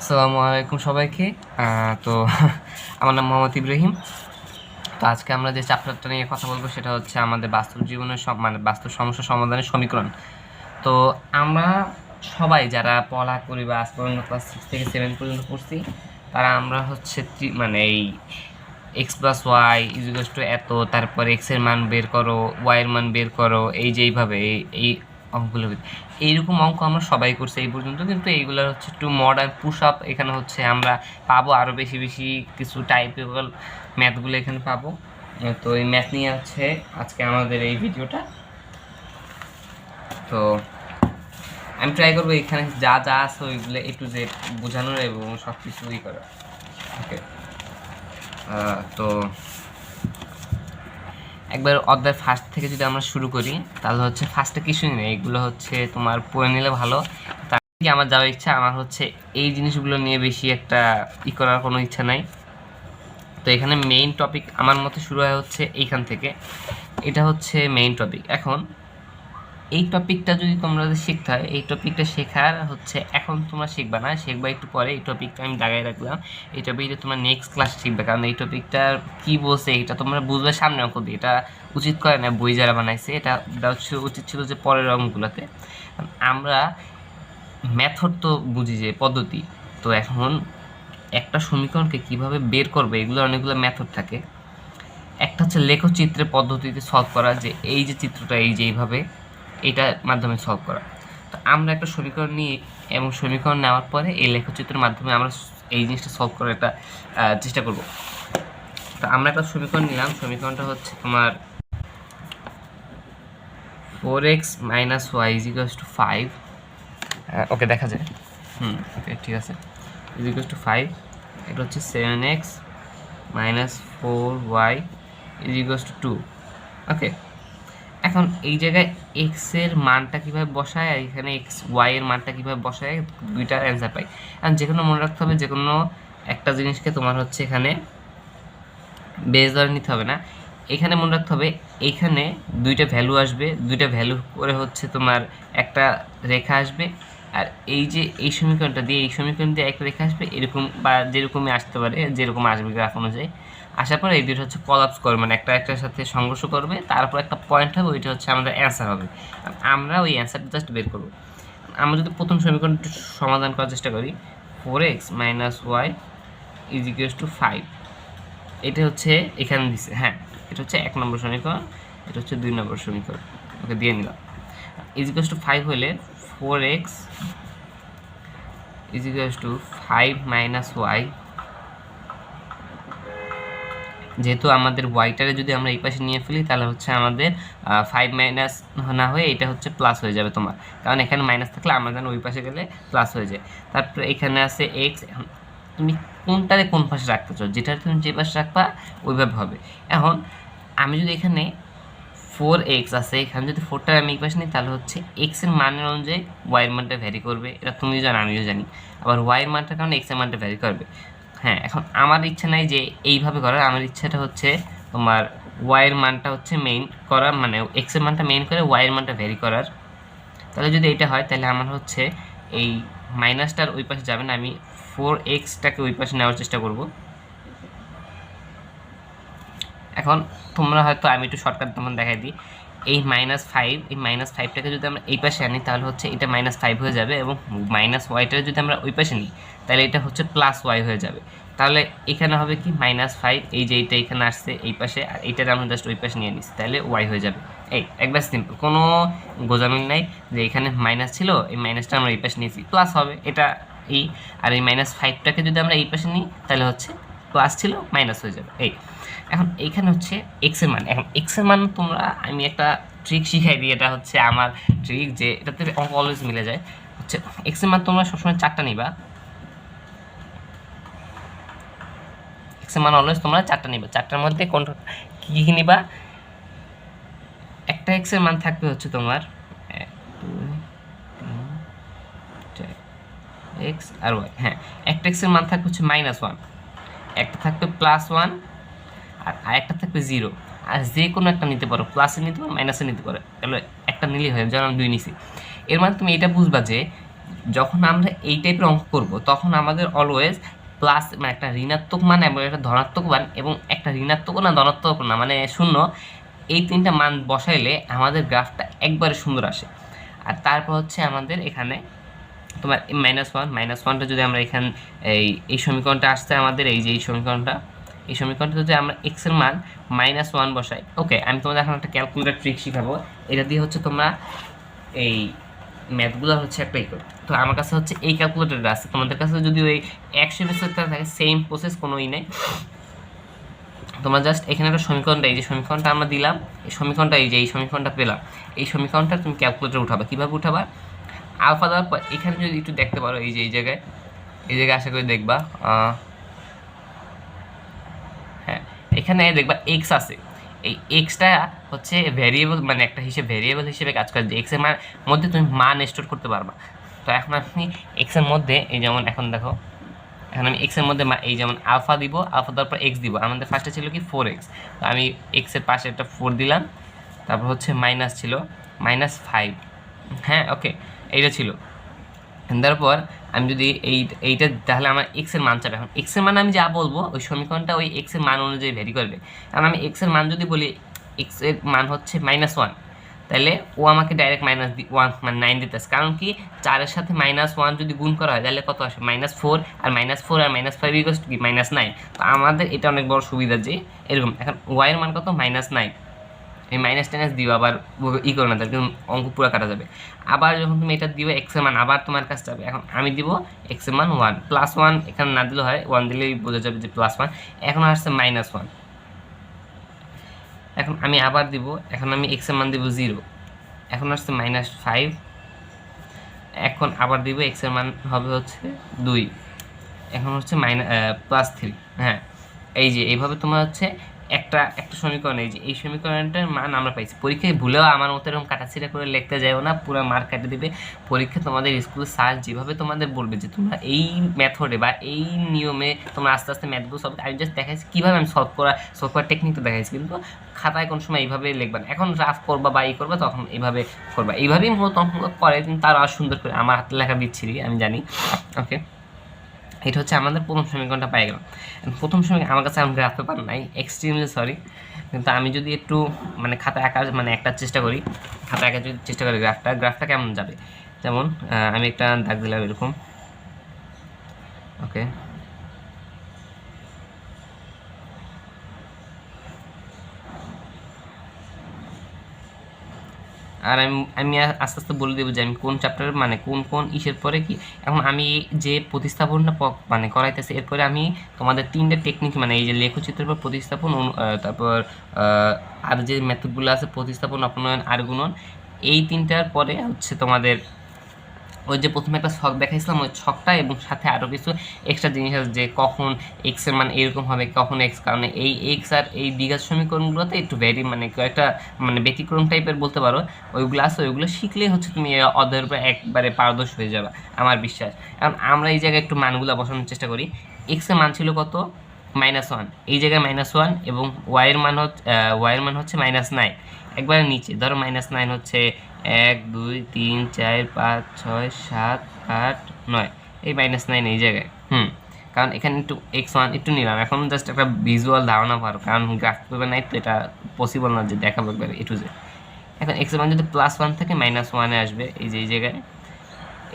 আসসালামু আলাইকুম সবাইকে। তো আমার নাম মোহাম্মদ ইব্রাহিম। তো আজকে আমরা যে চ্যাপ্টারটা নিয়ে কথা বলবো সেটা হচ্ছে আমাদের বাস্তব জীবনের বাস্তব সমস্যা সমাধানের সমীকরণ। তো আমরা সবাই যারা পড়া করি বা আজ পর্যন্ত ক্লাস 6 থেকে 7 পর্যন্ত পড়ছি, তারা আমরা হচ্ছে এই x+y এত, তারপরে x এর মান বের করো, y এর মান বের করো, এই যে এইভাবে এই অঙ্কগুলো, এইরকম অঙ্ক আমরা সবাই করছি এই পর্যন্ত। কিন্তু এইগুলো হচ্ছে একটু মডার্ন পুশ আপ, এখানে হচ্ছে আমরা পাবো আরও বেশি বেশি কিছু টাইপেবল ম্যাথগুলো এখানে পাবো। তো এই ম্যাথ নিয়ে হচ্ছে আজকে আমাদের এই ভিডিওটা। তো আমি ট্রাই করবো এখানে যা যা আছে ওইগুলো একটু যে বোঝানোর এবং সব কিছুই করার। ওকে, তো একবার অধ্যায় ফার্স্ট থেকে যদি আমরা শুরু করি তাহলে হচ্ছে ফার্স্টে কিছুই নেই, এগুলো হচ্ছে তোমার পড়ে নিলে ভালো। তার থেকে আমার যাওয়ার ইচ্ছা, আমার হচ্ছে এই জিনিসগুলো নিয়ে বেশি একটা করার কোনো ইচ্ছা নাই। তো এখানে মেইন টপিক আমার মতে শুরু হয় হচ্ছে এইখান থেকে, এটা হচ্ছে মেইন টপিক। এখন এই টপিকটা যদি তোমরা শিখতে হয়, এই টপিকটা শেখার হচ্ছে এখন তোমরা শিখবা না, শিখবা একটু পরে। এই টপিকটা আমি দাগাই রাখলাম, এই টপিকটা তোমরা নেক্সট ক্লাস শিখবে, কারণ এই টপিকটা কী বলছে এটা তোমরা বুঝবে সামনে অঙ্ক দিয়ে। এটা উচিত করে না বই যারা বানাইছে, এটা হচ্ছে উচিত ছিল যে পরের অঙ্কগুলোতে। আমরা মেথড তো বুঝি যে পদ্ধতি, তো এখন একটা সমীকরণকে কিভাবে বের করবে এগুলো অনেকগুলো মেথড থাকে। একটা হচ্ছে লেখচিত্রের পদ্ধতিতে সলভ করা, যে এই যে চিত্রটা এই যে এইভাবে এটার মাধ্যমে সলভ করা। তো আমরা একটা সমীকরণ নিয়ে এবং সমীকরণ নেওয়ার পরে এই লেখচিত্রের মাধ্যমে আমরা এই জিনিসটা সলভ করার একটা চেষ্টা করব। তো আমরা একটা সমীকরণ নিলাম, সমীকরণটা হচ্ছে তোমার 4x - y = 5। ওকে, দেখা যায়। ওকে, ঠিক আছে। = 5, এটা হচ্ছে 7x - 4y = 2। ওকে, এখন এই জায়গায় x এর মানটা কীভাবে বসায় আর এখানে y এর মানটা কীভাবে বসায়, দুইটার অ্যান্সার পাই। এখন যে কোনো মনে রাখতে হবে, যে কোনো একটা জিনিসকে তোমার হচ্ছে এখানে বেস ধরে নিতে হবে না। এখানে মনে রাখতে হবে এইখানে দুইটা ভ্যালু আসবে, দুইটা ভ্যালু করে হচ্ছে তোমার একটা রেখা আসবে। আর এই যে এই সমীকরণটা দিয়ে এই সমীকরণ দিয়ে একটা রেখা আসবে, এরকম বা যেরকমই আসতে পারে, যেরকম আসবে গ্রাফ অনুযায়ী। আসার পরে এই দুটো হচ্ছে কলাপস করবে, মানে একটা একটার সাথে সংঘর্ষ করবে, তারপর একটা পয়েন্ট হবে, ওইটা হচ্ছে আমাদের অ্যান্সার হবে। আমরা ওই অ্যান্সারটা জাস্ট বের করবো। আমরা যদি প্রথম সমীকরণটা সমাধান করার চেষ্টা করি, 4x - y = 5, এটা হচ্ছে এখানে দিছে। হ্যাঁ, এটা হচ্ছে 1 নম্বর সমীকরণ, এটা হচ্ছে 2 নম্বর সমীকরণ। ওকে, দিয়ে নিলাম। = 5 হলে 4x = 5 - y, যেহেতু আমাদের ওয়াইটারে যদি আমরা এই পাশে নিয়ে ফেলি তাহলে হচ্ছে আমাদের 5 মাইনাস না হয়ে এটা হচ্ছে প্লাস হয়ে যাবে তোমার, কারণ এখানে মাইনাস থাকলে আমরা জানি ওই পাশে গেলে প্লাস হয়ে যায়। তারপরে এখানে আছে এক্স, তুমি কোনটারে কোন পাশে রাখতে চাও, যেটা তুমি যে পাশে রাখবা ওইভাবে হবে। এখন আমি যদি এখানে 4x আছে, এখানে যদি 4টার আমি এই পাশে নিই তাহলে হচ্ছে এক্সের মানের অনুযায়ী ওয়াইয়ের মানটা ভ্যারি করবে, এটা তুমিও জানো আমিও জানি। আবার ওয়াইয়ের মানটার কারণে এক্সের মানটা ভ্যারি করবে। হ্যাঁ, এখন আমার ইচ্ছা নাই যে এইভাবে করার, আমার ইচ্ছাটা হচ্ছে তোমার ওয়াইয়ের মানটা হচ্ছে মেইন করা, মানে এক্সের মানটা মেইন করে ওয়াইয়ের মানটা ভ্যারি করার। তাহলে যদি এটা হয় তাহলে আমার হচ্ছে এই মাইনাসটার ওই পাশে যাবে না, আমি 4xটাকে ওই পাশে নেওয়ার চেষ্টা করব। এখন তোমরা হয়তো, আমি একটু শর্টকাট তোমার দেখাই দিই, এই -5, এই -5টাকে যদি আমরা এই পাশে আনি তাহলে হচ্ছে এটা -5 হয়ে যাবে, এবং -yটা যদি আমরা ওই পাশে নিই তাহলে এটা হচ্ছে +y হয়ে যাবে। তাহলে এখানে হবে কি -5, এই যে এইটা এখানে আসছে এই পাশে, আর এইটার আমরা জাস্ট ওই পাশে নিয়ে নিচ্ছি, তাহলে y হয়ে যাবে। এই একবার সিম্পল, কোনো গোজামিল নাই যে এখানে মাইনাস ছিল, এই মাইনাসটা আমরা এই পাশে নিয়েছি, প্লাস হবে এটা এই। আর এই -5টাকে যদি আমরা এই পাশে নিই তাহলে হচ্ছে প্লাস ছিল মাইনাস হয়ে যাবে। এই এখন এইখানে হচ্ছে এক্সের মান, এখন এক্সের মান তোমরা, আমি একটা ট্রিক শিখাই দিই, এটা হচ্ছে আমার ট্রিক, যে এটাতে অঙ্ক অলওয়েজ মিলে যায়। হচ্ছে এক্সের মান তোমরা সবসময় 4টা নিবা, এক্সের মান অলওয়েজ তোমরা 4টা নিবা। 4টার মধ্যে কোনটা কী কী নিবা, একটা এক্সের মান থাকবে হচ্ছে তোমার 1 2 3 4 এক্স আর ওয়াই। হ্যাঁ, একটা এক্সের মান থাকবে হচ্ছে -1, একটা থাকবে +1, আর আরেকটা থাকবে 0। আর যে কোনো একটা নিতে পারো, প্লাসে নিতে পারো, মাইনাসে নিতে পারো, তাহলে একটা নিলেই হয়, যেমন আমি 2 নিছি। এর মানে তুমি এটা বুঝবা যে যখন আমরা এই টাইপের অঙ্ক করব তখন আমাদের অলওয়েজ প্লাস মানে একটা ঋণাত্মক মান এবং একটা ধনাত্মক মান এবং একটা ঋণাত্মক না ধনাত্মক না মানে শূন্য, এই তিনটা মান বসাইলে আমাদের গ্রাফটা একবারে সুন্দর আসে। আর তারপর হচ্ছে আমাদের এখানে তোমার -1টা যদি আমরা এখানে এই সমীকরণটা আসছে আমাদের এই যে এই সমীকরণটা যদি আমরা x এর মান -1 বসাই। ওকে, আমি তোমাদের এখন একটা ক্যালকুলেটর ট্রিক শিখাবো, এটা দিয়ে হচ্ছে তোমরা এই ম্যাথগুলো হচ্ছে একটা ই করো। তো আমার কাছে হচ্ছে এই ক্যালকুলেটরটা আছে, তোমাদের কাছে যদি ওই 100 থাকে সেম প্রসেস, কোনো ই নেই। তোমরা জাস্ট এখানে একটা সমীকরণটা, এই যে সমীকরণটা আমরা দিলাম, এই সমীকরণটা এই যে এই সমীকরণটা পেলাম, এই সমীকরণটা তুমি ক্যালকুলেটরে উঠাবা। কীভাবে উঠাবা? আলফা দেওয়ার পর এখানে যদি একটু দেখতে পারো এই যে এই জায়গায় আশা করি দেখবা, হ্যাঁ এখানে দেখবা এক্স আছে। এই এক্সটা হচ্ছে ভ্যারিয়েবল, মানে একটা ভ্যারিয়েবল হিসেবে কাজ করে, যে এক্সের মধ্যে তুমি মান স্টোর করতে পারবা। তো এখন আপনি এক্সের মধ্যে এই যেমন এখন দেখো, এখন আমি এক্সের মধ্যে এই যেমন আলফা দিব, আলফা দেওয়ার পর এক্স দিব। আমাদের ফার্স্টে ছিল কি 4x, তো আমি এক্সের পাশে একটা 4 দিলাম, তারপর হচ্ছে মাইনাস ছিল -5, হ্যাঁ ওকে এইটা ছিল। তারপর আমি যদি এইটা তাহলে আমার এক্সের মান চাবে। এখন এক্সের মান আমি যা বলবো ওই সমীকরণটা ওই এক্সের মান অনুযায়ী ভ্যারি করবে। কারণ আমি এক্সের মান যদি বলি এক্সের মান হচ্ছে -1, তাহলে ও আমাকে ডাইরেক্ট -1 মানে 9 দিতেছে। কারণ কি 4-এর সাথে -1 যদি গুণ করা হয় তাহলে কত আসে? -4 আর -4 আর -5 ইকুয়াল টু কি? -9। তো আমাদের এটা অনেক বড় সুবিধা যে এরকম। এখন ওয়াই এর মান কত? -9। এই -10 দিও, আবার ই করো না, তাহলে অঙ্ক পুরো কাটা যাবে। আবার যখন তুমি এটা দিবে এক্সের মান আবার তোমার কাছে যাবে। এখন আমি দিব এক্সের মান 1, +1 এখানে না দিলে হয়, 1 দিলেই বোঝা যাবে যে +1। এখন আসছে -1, এখন আমি আবার দিব, এখন আমি এক্সের মান দিব 0, এখন আসছে -5, এখন আবার দিব এক্সের মান হবে হচ্ছে 2, এখন হচ্ছে +3। হ্যাঁ এই যে এইভাবে তোমার হচ্ছে একটা সমীকরণ, এই যে এই সমীকরণটার মান আমরা পাইছি। পরীক্ষায় ভুলেও আমার মতো এরকম কাটাছিড়া করে লিখতে যাও না, পুরো মার্ক কেটে দিবে পরীক্ষা। তোমাদের স্কুলে স্যার যেভাবে তোমাদের বলবে যে তোমরা এই মেথডে বা এই নিয়মে তোমরা আস্তে আস্তে ম্যাথগুলো সলভ, আমি জাস্ট দেখাইছি কীভাবে আমি সলভ করার টেকনিকটা দেখাইছি, কিন্তু খাতায় কোনো সময় এইভাবে লিখবা না। এখন রাফ করবা বা করবা তখন এইভাবে করবা, এইভাবেই মূলত অঙ্কগুলো করে, কিন্তু তারা আর সুন্দর করে। আমার হাতে লেখা বিচ্ছিরি আমি জানি। ওকে, এটা হচ্ছে আমাদের প্রথম সমীকরণটা পাই গেলাম। প্রথম সমীকরণ আমার কাছে এখন গ্রাফ পেপার নাই, এক্সট্রিমলি সরি, কিন্তু আমি যদি একটু মানে খাতা আঁকার মানে একটা চেষ্টা করি, খাতা আঁকার যদি চেষ্টা করি গ্রাফটা কেমন যাবে, যেমন আমি একটা দাগ দিলাম এরকম। ওকে, আর আমি আস্তে আস্তে বলে দেবো যে আমি কোন চ্যাপ্টার মানে কোন ইসের পরে কি। এখন আমি যে প্রতিস্থাপনটা মানে করাইতেছি, এরপরে আমি তোমাদের 3টে টেকনিক মানে এই যে লেখচিত্রের পর প্রতিস্থাপন, তারপর আর যে মেথডগুলো আছে প্রতিস্থাপন, অপনয়ন আর গুণন, এই 3টার পরে হচ্ছে তোমাদের ওই যে প্রথমে একটা ছক দেখাইছিলাম ওই ছকটা, এবং সাথে আরও কিছু এক্সট্রা জিনিস আছে যে কখন এক্সের মান এরকম হবে, কখন এক্স, কারণ এই এক্স আর এই দ্বিঘাত সমীকরণগুলোতে একটু মানে একটা মানে ব্যতিক্রম টাইপের বলতে পারো, ওইগুলো আছে। ওইগুলো শিখলেই হচ্ছে তুমি অধ্যায়ের উপরে একবারে পারদর্শী হয়ে যাবে আমার বিশ্বাস। এখন আমরা এই জায়গায় একটু মানগুলো বসানোর চেষ্টা করি। এক্সের মান ছিল কত? -1, এই জায়গায় -1, এবং ওয়াইয়ের মান হচ্ছে -9, একবারে নিচে ধরো -9 হচ্ছে 1 2 3 4 5 6 7 8 9, এই -9 এই জায়গায়। কারণ এখানে একটু x1 একটু নিলাম, এখন জাস্ট একটা ভিজুয়াল ধারণা পারো, কারণ গ্রাফ পেপার নাই তো এটা পসিবল না যে দেখাবো একবার এ টু জেড। এখন x এর মান যদি +1 থাকে -1-এ আসবে, এই যে এই জায়গায়।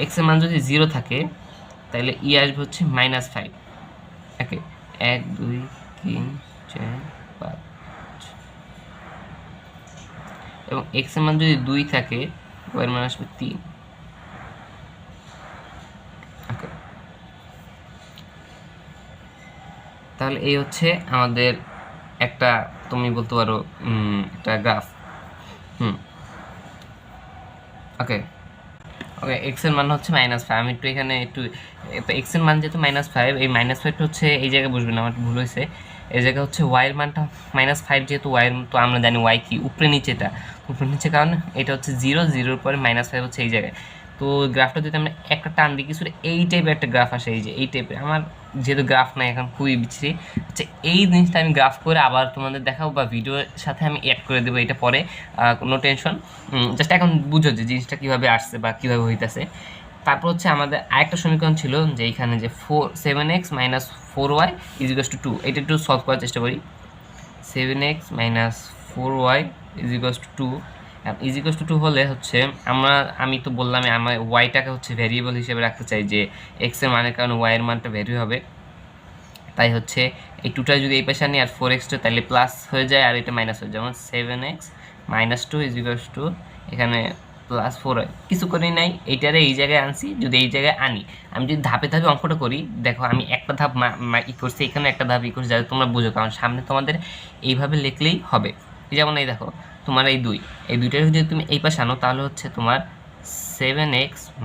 x এর মান যদি 0 থাকে তাহলে ই আসবে হচ্ছে -5। ওকে, 1 2 3 4 5, এবং এক্স এর মান যদি 2 থাকে ওয়াই এর মান আসবে 3। ওকে, তাহলে এই হচ্ছে আমাদের একটা, তুমি বলতে পারো একটা গ্রাফ। ওকে ওকে, এক্স এর মান হচ্ছে -5। আমি একটু এখানে একটু এক্স এর মান যেহেতু -5, এই -5টা হচ্ছে এই জায়গায় বসবে না, আমার ভুল হয়েছে। এই জায়গায় হচ্ছে ওয়াইয়ের মানটা -5, যেহেতু ওয়াইয়ের, তো আমরা জানি ওয়াই কি উপরে নিচেটা, উপরে নিচে, কারণ এটা হচ্ছে 0 পরে -5 হচ্ছে এই জায়গায়। তো গ্রাফটা যদি আমরা একটা টান দিই কিছু এই টাইপের একটা গ্রাফ আসে, এই যে এই টাইপের। আমার যেহেতু গ্রাফ নাই এখন খুবই বিচ্ছিরি, আচ্ছা এই জিনিসটা আমি গ্রাফ করে আবার তোমাদের দেখাবো বা ভিডিওর সাথে আমি অ্যাড করে দেবো, এটা পরে, কোনো টেনশন। জাস্ট এখন বুঝো যে জিনিসটা কীভাবে আসছে বা কীভাবে হইতেছে। তারপর হচ্ছে আমাদের আরেকটা সমীকরণ ছিল যে এইখানে যে 7x - 4y = 2, এটা একটু সলভ করার চেষ্টা করি। 7x - 4y = 2 = 2 হলে হচ্ছে আমি তো বললাম আমার ওয়াইটাকে হচ্ছে ভ্যারিয়েবল হিসেবে রাখতে চাই, যে এক্স এর মানের কারণে ওয়াই এর মানটা ভ্যারি হবে। তাই হচ্ছে এই 2টা যদি এই পাশে আনি আর 4x তাহলে প্লাস হয়ে যায় আর এটা মাইনাস হয়ে যায়, যেমন 7x - 2 = এখানে +4 হয়। কিছু করি নাই, এইটারে এই জায়গায় আনছি। যদি এই জায়গায় আনি, আমি যদি ধাপে ধাপে অঙ্কটা করি, দেখো আমি একটা ধাপ ই করছি, এখানে একটা ধাপ ই করছি, যাতে তোমরা বুঝো, কারণ সামনে তোমাদের এইভাবে লিখলেই হবে। যেমন এই দেখো তোমার এই দুইটার যদি তুমি এই পাশে আনো, তাহলে হচ্ছে তোমার 7x -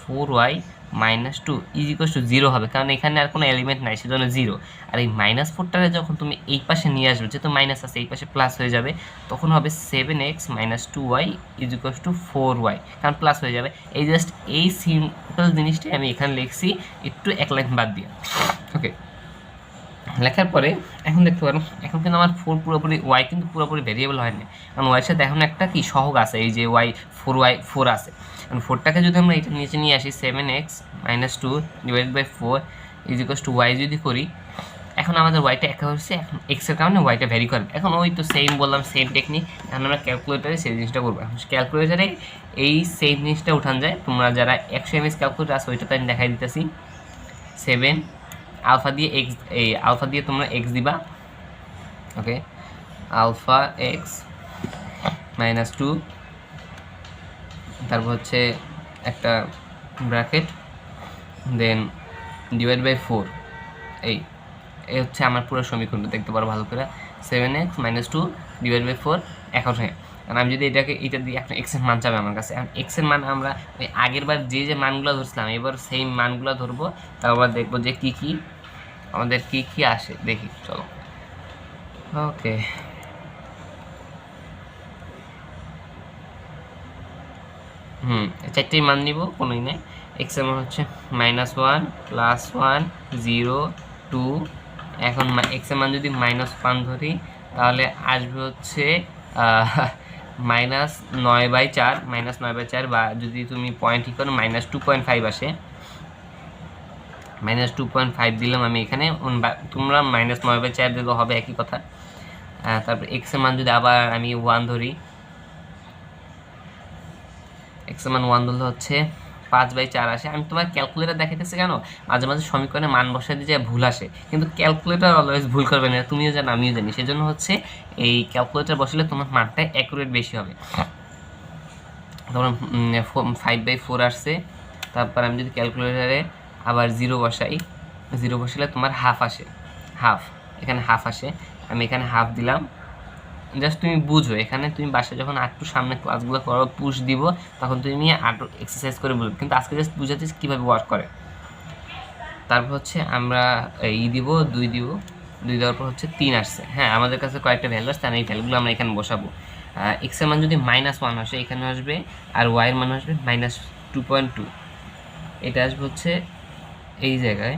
4y - 2 = 0 হবে, কারণ এখানে আর কোনো এলিমেন্ট নাই, সেজন্য 0। আর এই -4টারে যখন তুমি এই পাশে নিয়ে আসবে, যেহেতু মাইনাস আছে এই পাশে প্লাস হয়ে যাবে, তখন হবে 7x - 2y = 4y, কারণ প্লাস হয়ে যাবে। এই জাস্ট এই সিম্পল জিনিসটাই আমি এখানে লিখছি, একটু এক লাইন বাদ দিয়ে। ওকে, লেখার পরে এখন দেখতে পারো, এখন কিন্তু আমার 4 পুরোপুরি ওয়াই কিন্তু পুরোপুরি ভেরিয়েবল হয়নি, কারণ ওয়াইয়ের সাথে এখন একটা কি সহগ আছে, এই যে y4 আছে। কারণ 4টাকে যদি আমরা এটা নিচে নিয়ে আসি, 7x - 2 / 4 = y যদি করি, এখন আমাদের ওয়াইটা একা হচ্ছে, এখন এক্সের কারণে ওয়াইটা ভ্যারি করবে। এখন ওই তো সেম বললাম, সেম টেকনিক, এখন আমরা ক্যালকুলেটারে সেই জিনিসটা করবো। এখন ক্যালকুলেটারে এই সেম জিনিসটা উঠান যায়। তোমরা যারা 100 ml ক্যালকুলেটার আছে, ওইটাতে আমি দেখাই দিতেছি। 7 আলফা দিয়ে এক্স, এই আলফা দিয়ে তোমরা এক্স দিবা। ওকে, আলফা এক্স -2, তারপর হচ্ছে একটা ব্র্যাকেট, দেন / 4। এই হচ্ছে আমার পুরো সমীকরণটা, দেখতে পারো ভালো করে। 7x - 2 / 4 এখন। হ্যাঁ, কারণ আমি যদি এটা দিয়ে এখন এক্সের মান যাবে আমার কাছে। এখন এক্সের মান আমরা ওই আগের বার যে মানগুলো ধরছিলাম, এবার সেই মানগুলো ধরবো, তারপর দেখবো যে আমাদের কি আসে, দেখি চলো। ওকে, চারটেই মান নিব, কোনোই নেই। এক্সের মান হচ্ছে -1 +1 0 2। এখন এক্সের মান যদি -1 ধরি, তাহলে আসবে হচ্ছে -9/4 -9/4, বা যদি তুমি পয়েন্ট ই করো -2.5 আসে। -2.5 দিলাম আমি এখানে, তোমরা -9/4 দিলেও হবে, একই কথা। তারপর এক্সের মান যদি আবার আমি 1 ধরি, এক্সের মান 1 ধরলে হচ্ছে 5/4 আসে। আমি তোমার ক্যালকুলেটার দেখাইতেছি কেন, মাঝে মাঝে সমীকরণে মান বসাই দিয়ে ভুল আসে, কিন্তু ক্যালকুলেটার অলওয়েজ ভুল করবে না, তুমিও জানো আমিও জানি। সেজন্য হচ্ছে এই ক্যালকুলেটার বসালে তোমার মানটা অ্যাকুরেট বেশি হবে। তোমার 5/4 আসছে। তারপর আমি যদি ক্যালকুলেটারে আবার 0 বসাই, 0 বসালে তোমার হাফ আসে, হাফ, এখানে হাফ আসে। আমি এখানে হাফ দিলাম। জাস্ট তুমি বুঝো, এখানে তুমি বাসায় যখন একটু সামনে ক্লাসগুলো করো, পুশ দিব, তখন তুমি আরও এক্সারসাইজ করে বুঝবে, কিন্তু আজকে জাস্ট বুঝাতে কীভাবে ওয়ার্ক করে। তারপর হচ্ছে আমরা দিব 2 দিব, 2 দেওয়ার পর হচ্ছে 3 আসছে। হ্যাঁ, আমাদের কাছে কয়েকটা ভ্যালু আসছে, এই ভ্যালুগুলো আমরা এখানে বসাবো। এক্সের মান যদি -1 আসে, এখানে আসবে, আর ওয়াইয়ের মান আসবে -2.2, এটা আসবে হচ্ছে এই জায়গায়।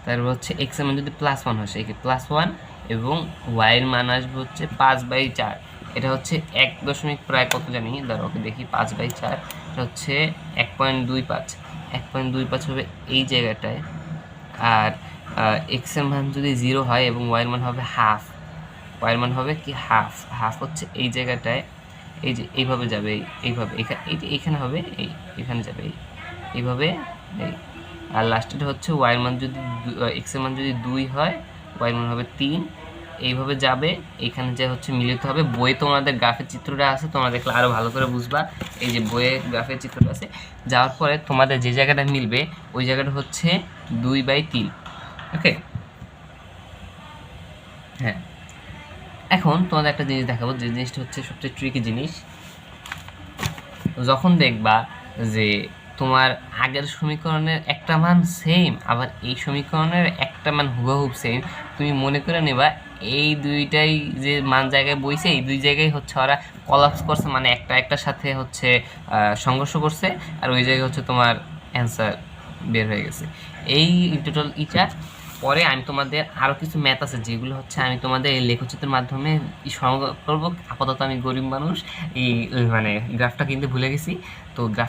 তারপর হচ্ছে এক্সের মান যদি +1 আসে, এই +1, এবং ওয়াইয়ের মান আসবে হচ্ছে 5/4। এটা হচ্ছে 1 প্রায় কত জানি, ধরো ওকে দেখি, 5/4 এটা হচ্ছে 1.25, 1.25 হবে এই জায়গাটায়। আর এক্সের মান যদি 0 হয় এবং ওয়াইয়ের মান হবে হাফ, ওয়াইয়ের মান হবে কি হাফ, হাফ হচ্ছে এই জায়গাটায়, এই যে এইভাবে যাবে, এইভাবে এইখানে হবে, এখানে যাবে এইভাবে, এই। আর লাস্টেটা হচ্ছে ওয়াইয়ের মান যদি এক্সের মান যদি 2 হয়, ওয়াইয়ের মান হবে 3, এইভাবে যাবে। এখানে যে হচ্ছে মিলিত হবে। বইয়ে তোমাদের গ্রাফের চিত্রটা আছে, তোমরা দেখলে আরও ভালো করে বুঝবা। এই যে বইয়ে গ্রাফের চিত্রটা আছে, যাওয়ার পরে তোমাদের যে জায়গাটা মিলবে, ওই জায়গাটা হচ্ছে 2/3। ওকে, হ্যাঁ। এখন তোমাদের একটা জিনিস দেখাবো, যে জিনিসটা হচ্ছে সবচেয়ে ট্রিকি জিনিস। যখন দেখবা যে তোমার আগের সমীকরণের একটা মান সেম, আবার এই সমীকরণের একটা মান হুবহুব সেম, তুমি মনে করে নেবা এই দুইটাই যে মান জায়গায় বইছে, এই দুই জায়গায় হচ্ছে ওরা কলাপস করছে, মানে একটার সাথে হচ্ছে সংঘর্ষ করছে, আর ওই জায়গায় হচ্ছে তোমার অ্যান্সার বের হয়ে গেছে। এই টোটাল ইটা পরে আমি তোমাদের আরও কিছু ম্যাথ আছে, যেগুলো হচ্ছে আমি তোমাদের এই লেখচিত্রের মাধ্যমে সমাধান করবো। আপাতত আমি গরিব মানুষ, এই মানে গ্রাফটা কিনতে ভুলে গেছি, তো গ্রাফ